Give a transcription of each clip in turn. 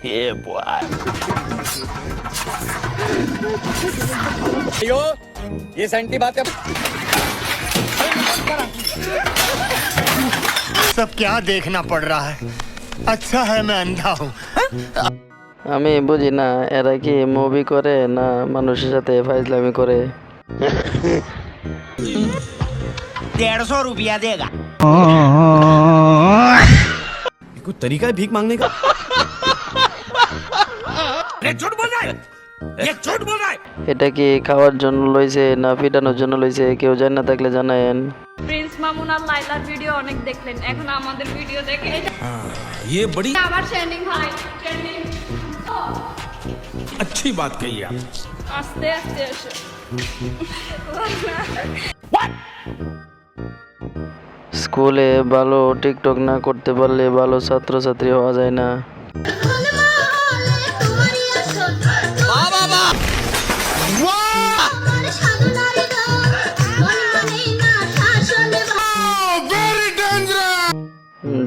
Yeah, boy. ये senti बात है। सब क्या देखना पड़ रहा है। अच्छा है मैं अंधा हूँ। আমি বুঝি না এরা কি মুভি করে না মানুষের সাথে ফাইজলামি করে। 150 रुपया देगा। कोई तरीका है भीख मांगने का? झूठ बोल रहा है, ये झूठ बोल रहा है। এটা কি খাওয়ার জন্য লইছে না পিটানোর জন্য লইছে কেউ জানে না থাকলে জানায়েন। প্রিন্স মামুন আর লাইলার ভিডিও অনেক দেখলেন, এখন আমাদের ভিডিও দেখে ये बड़ी আবার ট্রেন্ডিং হয়, ট্রেন্ডিং। अच्छी बात कही आप। আস্তে আস্তে এসো। স্কুলে ভালো টিকটক না করতে পারলে ভালো ছাত্রছাত্রী হওয়া যায় না।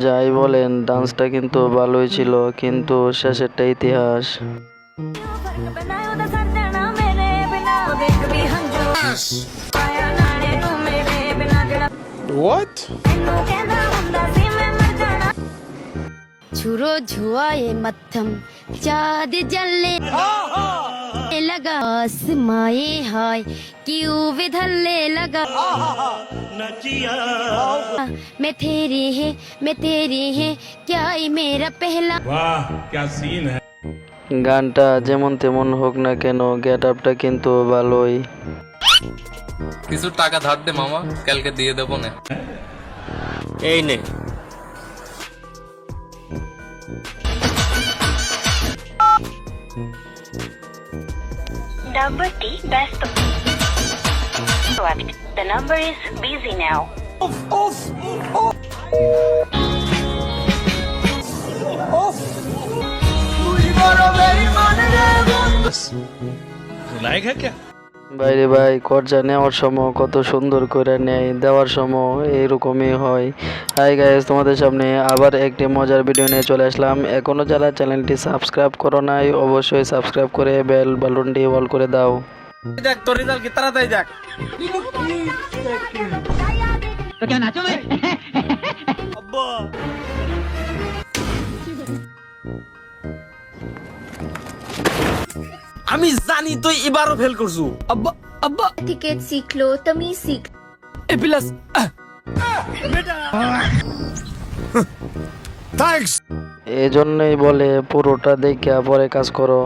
যাই বলেন ডান্সটা কিন্তু ভালোই ছিল, কিন্তু শেষেরটা ইতিহাস। What? छुरो छुआए मत्थम चाँद जलने लगा, आसमाए हाय क्यों विधलने लगा। मैं तेरी है क्या ये मेरा पहला। वाह क्या सीन है। গানটা যেমন তেমন হোক না কেন গেট আপটা কিন্তু ভালোই। কিছু টাকা ধার দে মামা, কালকে দিয়ে দেবো না। এই নে। নাম্বারটি ব্যস্ত। The number is busy now. लायक है क्या? বাইরে ভাই কর্জা নেওয়ার সময় কত সুন্দর করে নেয়, দেওয়ার সময় এইরকমই হয়। হাই গাইস, তোমাদের সামনে আবার একটি মজার ভিডিও নিয়ে চলে আসলাম। এখনো যারা চ্যানেলটি সাবস্ক্রাইব করো নাই অবশ্যই সাবস্ক্রাইব করে বেল বাটনটি অল করে দাও। देख तो रिजल्ट की तरह देख। तो क्या नाचो मैं? अब्बा। আমি জানি তুই এবারও ফেল করছু। আব্বা আব্বা টিকেট শিখলো তুমি শিখ। এ প্লাস थैंक्स। এই জন্যই বলে পুরোটা দেখে পরে কাজ করো।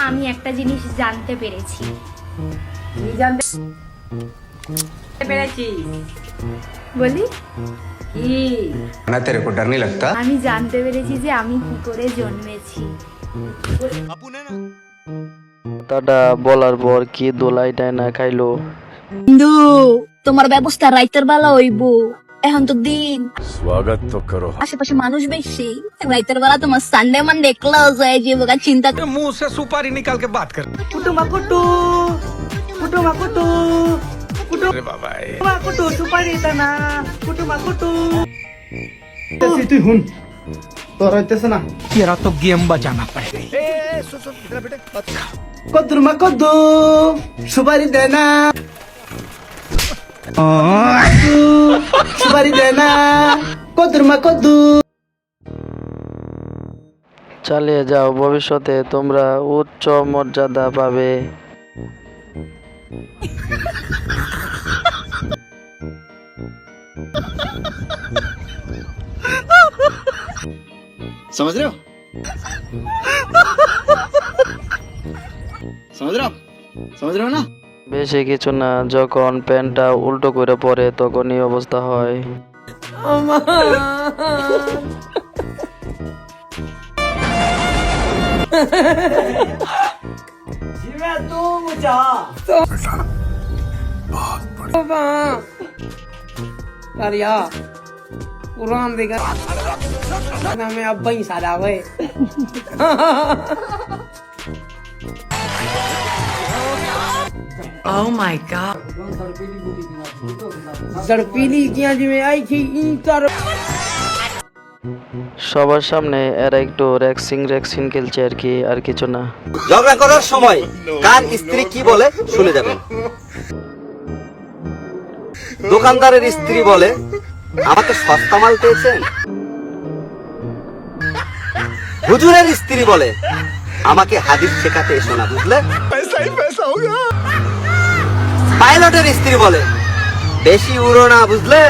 আমি একটা জিনিস জানতে পেরেছি। বলি ना तेरे को डर नहीं लगता? আমি জানতে পেরেছি যে আমি কি করে জন্মেছি। কথাটা বলার পর কি দোলাইটাই না খাইলো। বন্ধু তোমার ব্যবস্থা রাইতের বেলা হইব, এখন তো দিন। स्वागत तो करो। আশেপাশে মানুষ বেশি, রাইতের বেলা তোমার সানডে মানডে ক্লোজ হয়ে যাবে, চিন্তা। मुंह से सुपारी निकाल के बात कर। कुटुमा कुटु कुटुमा कुटु कुटु। अरे बाबा कुटुमा कुटु सुपारी तना कुटुमा कुटु। তুই হুন তোর হইতেছে না। तेरा तो गेम बचाना पड़ेगा। ए सुन इधर बेटे কদ্দুরমা কদ্দু সুপারি দে না, সুপারি দে না, কদ্দুরমা কদ্দু। চালিয়ে যাও, ভবিষ্যতে তোমরা উচ্চ মর্যাদা পাবে। समझ रहे हो? समझ रहे हो? समझ रहे हो ना? বেশি কিছু না, যখন প্যান্টটা উল্টো করে পরে তখনই অবস্থা হয়। कुरान देखा मैं अब ही सादा हुए। Oh my god. सर पीली जिया जी में आई थी इन तर সবার সামনে এরা একটু র্যাক্সিং খেলছে আর কি, আর কিছু না। ঝগড়া করার সময় কার স্ত্রী কি বলে শুনে যাবেন। দোকানদারের স্ত্রী বলে, আমাকে সস্তা মাল পেয়েছেন। হুজুরের স্ত্রী বলে, আমাকে হাদিস শেখাতে এসো না, বুঝলে? পাইলটের স্ত্রী বলে, বেশি উড়ো না, বুঝলে?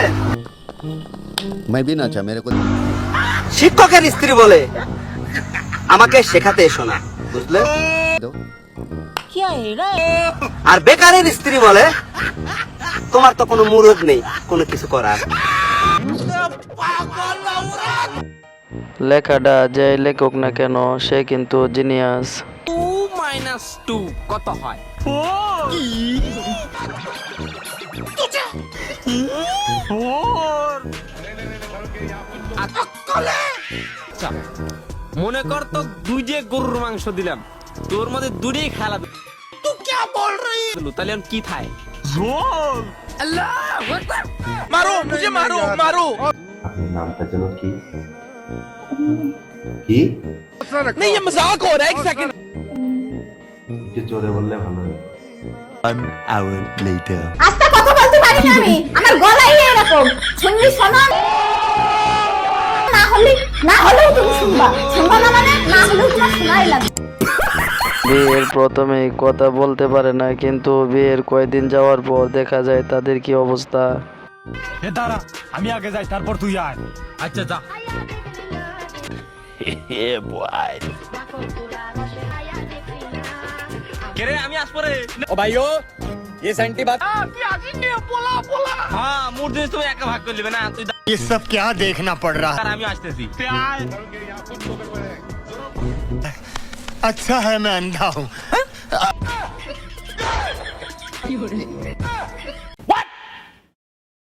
শিক্ষকের স্ত্রী বলে, আমাকে শেখাতে এসো না, বুঝলে? আর বেকারের স্ত্রী বলে, তোমার তো কোনো মুরদ নেই কোনো কিছু করার। লেখাটা যে লেখক না কেন সে কিন্তু জিনিয়াস। 2 - 2 কত হয়? আচ্ছা, মনে কর তো 2 যে গরুর মাংস দিলাম, তোর মধ্যে 2ই খেলা তুই কি বল রही তাহলে এখন কি থাই? ঝোল। আল্লাহু আকবার, মারো মুঝে মারো মারো। আপনার নামটা যেন কি কি नहीं ये मजाक हो रहा है, 1 सेकंड। একটু জোরে বললে ভালো হয়। আস্তে কথা বলতে পারি না আমি, আমার গলাই এরকম। শুনলি শোনো, না হলে তুমি শুনবা, শুনবা না মানে না হলেও তোমার শোনাই লাগবে। বিয়ের প্রথমেই কথা বলতে পারে না, কিন্তু বিয়ের কয়েকদিন যাওয়ার পর দেখা যায় তাদের কি অবস্থা। দাঁড়া, আমি আগে যাই, তারপর তুই আয়। আচ্ছা যা। কেরে আমি আসপরে ও ভাইও ये सेंटी बात কি আগে নিয়ে পোলা পোলা। হ্যাঁ মোর দিন তুমি একা ভাগ করে নেবে না, তুই ये सब क्या देखना पड़ रहा আর আমি আসতেছি। है? अच्छा है मैं अंधा हूँ।